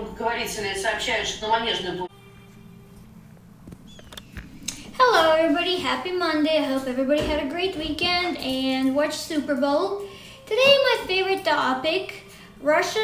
громкоговорительные сообщают, что на Манежной будет. Hello everybody, happy Monday. I hope everybody had a great weekend and watched Super Bowl. Today my favorite topic, Russia,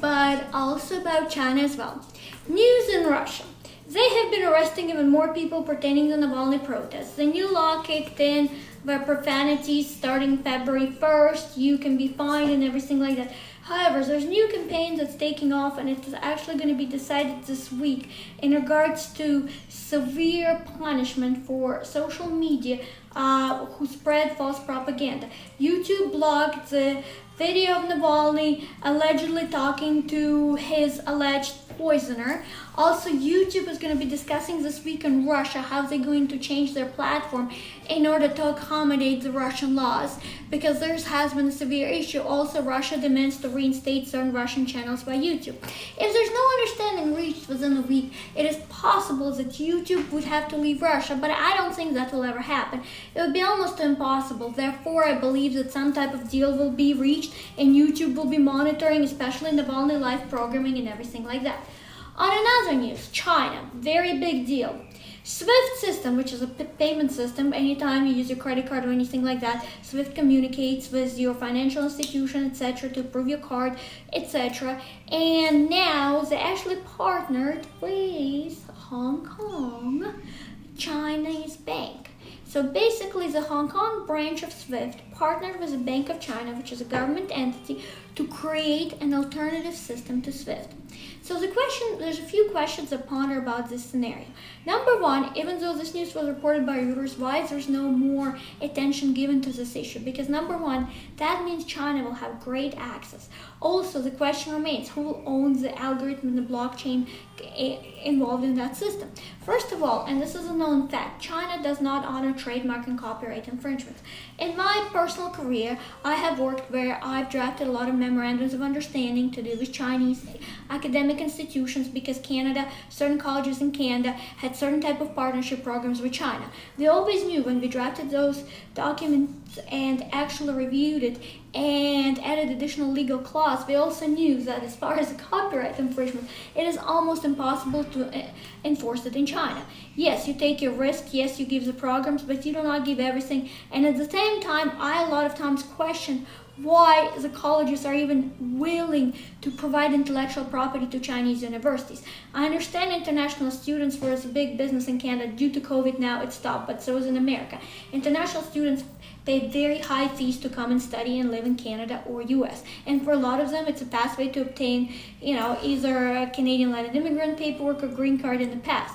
but also about China as well. News in Russia. They have been arresting even more people pertaining to Navalny protests. The new law kicked in where profanities starting February 1st, you can be fined and everything like that. However, there's new campaign that's taking off and it's actually going to be decided this week in regards to severe punishment for social media who spread false propaganda. YouTube blocked the video of Navalny allegedly talking to his alleged poisoner. Also, YouTube is going to be discussing this week in Russia how they're going to change their platform in order to accommodate the Russian laws, because there has been a severe issue. Also, Russia demands to reinstate certain Russian channels by YouTube. If there's no understanding reached within a week, it is possible that YouTube would have to leave Russia, but I don't think that will ever happen. It would be almost impossible. Therefore, I believe that some type of deal will be reached and YouTube will be monitoring, especially Navalny live programming and everything like that. On another news, China, very big deal. SWIFT system, which is a payment system, anytime you use your credit card or anything like that, SWIFT communicates with your financial institution, etc., to approve your card, etc. And now they actually partnered with Hong Kong Chinese bank. So basically, the Hong Kong branch of SWIFT partnered with the Bank of China, which is a government entity, to create an alternative system to SWIFT. So there's a few questions to ponder about this scenario. Number one, even though this news was reported by Reuters, why there's no more attention given to this issue? Because number one, that means China will have great access. Also, the question remains, who owns the algorithm and the blockchain involved in that system? First of all, and this is a known fact, China does not honor trademark and copyright infringements. In my personal career, I have worked where I've drafted a lot of memorandums of understanding to do with Chinese academic institutions, because Canada, certain colleges in Canada had certain type of partnership programs with China. We always knew when we drafted those documents and actually reviewed it and added additional legal clause, we also knew that as far as the copyright infringement, it is almost impossible to enforce it in China. Yes, you take your risk, yes, you give the programs, but you do not give everything. And at the same time, I a lot of times question why the colleges are even willing to provide intellectual property to Chinese universities. I understand international students were a big business in Canada. Due to COVID now it's stopped, but so is in America. International students pay very high fees to come and study and live in Canada or US. And for a lot of them, it's a pathway to obtain, either a Canadian-landed immigrant paperwork or green card in the past.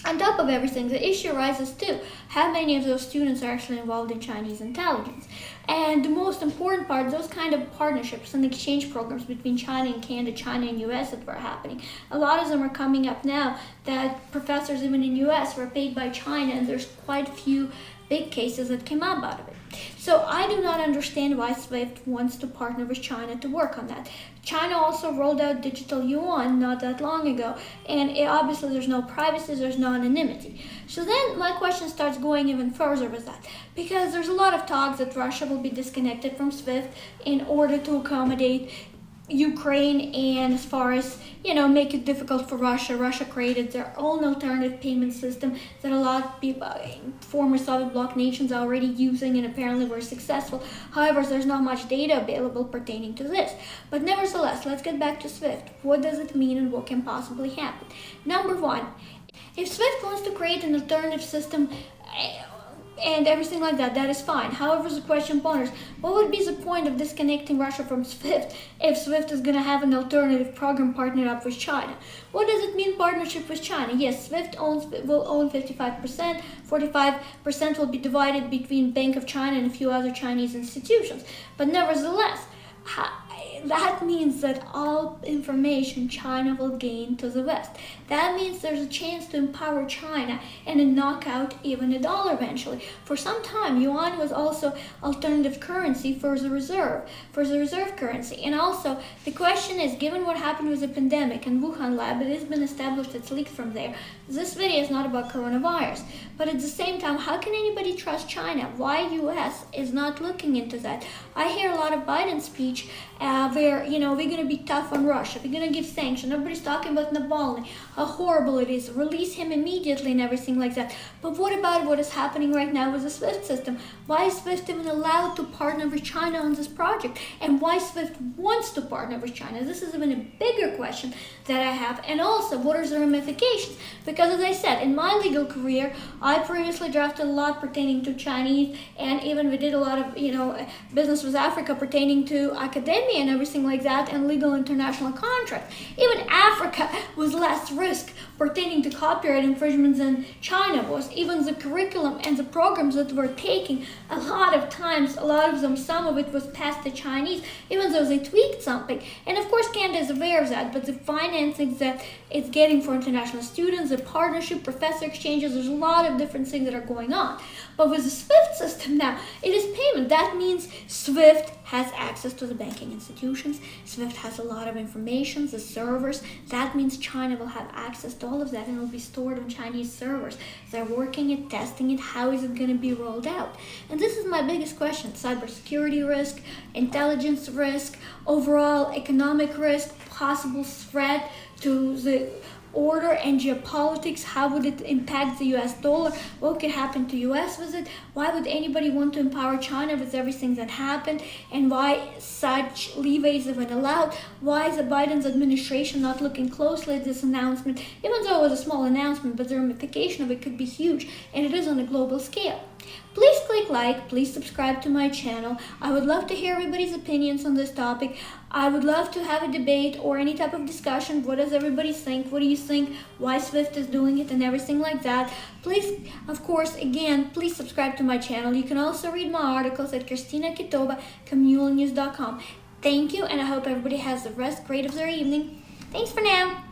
On top of everything, the issue arises too, how many of those students are actually involved in Chinese intelligence? And the most important part, those kind of partnerships and exchange programs between China and Canada, China and US that were happening, a lot of them are coming up now that professors even in US were paid by China, and there's quite a few big cases that came out of it. So I do not understand why SWIFT wants to partner with China to work on that. China also rolled out digital yuan not that long ago, and obviously there's no privacy, there's no anonymity. So then my question starts going even further with that, because there's a lot of talks that Russia will be disconnected from SWIFT in order to accommodate Ukraine, and as far as make it difficult for Russia created their own alternative payment system that a lot of people, former Soviet bloc nations are already using and apparently were successful. However, there's not much data available pertaining to this. But nevertheless, let's get back to SWIFT. What does it mean and what can possibly happen? Number one, if SWIFT wants to create an alternative system and everything like that, that is fine. However, the question ponders, what would be the point of disconnecting Russia from SWIFT if SWIFT is going to have an alternative program partnered up with China? What does it mean, partnership with China? Yes, SWIFT will own 55%, 45% will be divided between Bank of China and a few other Chinese institutions. But nevertheless, that means that all information China will gain to the West. That means there's a chance to empower China and to knock out even the dollar eventually. For some time, yuan was also alternative currency for the reserve currency. And also, the question is, given what happened with the pandemic in Wuhan lab, it has been established, it's leaked from there. This video is not about coronavirus. But at the same time, how can anybody trust China? Why US is not looking into that? I hear a lot of Biden speech we're going to be tough on Russia. We're going to give sanctions. Everybody's talking about Navalny, how horrible it is. Release him immediately and everything like that. But what about what is happening right now with the SWIFT system? Why is SWIFT even allowed to partner with China on this project? And why SWIFT wants to partner with China? This is even a bigger question that I have. And also, what are the ramifications? Because as I said, in my legal career, I previously drafted a lot pertaining to Chinese, and even we did a lot of, business with Africa pertaining to academia and everything like that, and legal international contracts. Even Africa was less risk pertaining to copyright infringements than China was. Even the curriculum and the programs that we're taking, a lot of times, some of it was passed to Chinese, even though they tweaked something. And of course, Canada is aware of that, but the financing that it's getting for international students, the partnership, professor exchanges, there's a lot of different things that are going on. But with the SWIFT system now, it is payment. That means SWIFT has access to the banking institutions. SWIFT has a lot of information, the servers. That means China will have access to all of that and it will be stored on Chinese servers. They're working it, testing it. How is it going to be rolled out? And this is my biggest question. Cybersecurity risk, intelligence risk, overall economic risk, possible threat to the order and geopolitics. How would it impact the US dollar? What could happen to US with it? Why would anybody want to empower China with everything that happened? And why such leeways have been allowed? Why is the Biden's administration not looking closely at this announcement? Even though it was a small announcement, but the ramification of it could be huge, and it is on a global scale. Please click like, please subscribe to my channel. I would love to hear everybody's opinions on this topic. I would love to have a debate or any type of discussion. What does everybody think? What do you think? Why SWIFT is doing it and everything like that. Please, of course, again, please subscribe to my channel. You can also read my articles at Kristina Kitova, KamulaNews.com. Thank you, and I hope everybody has the rest great of their evening. Thanks for now.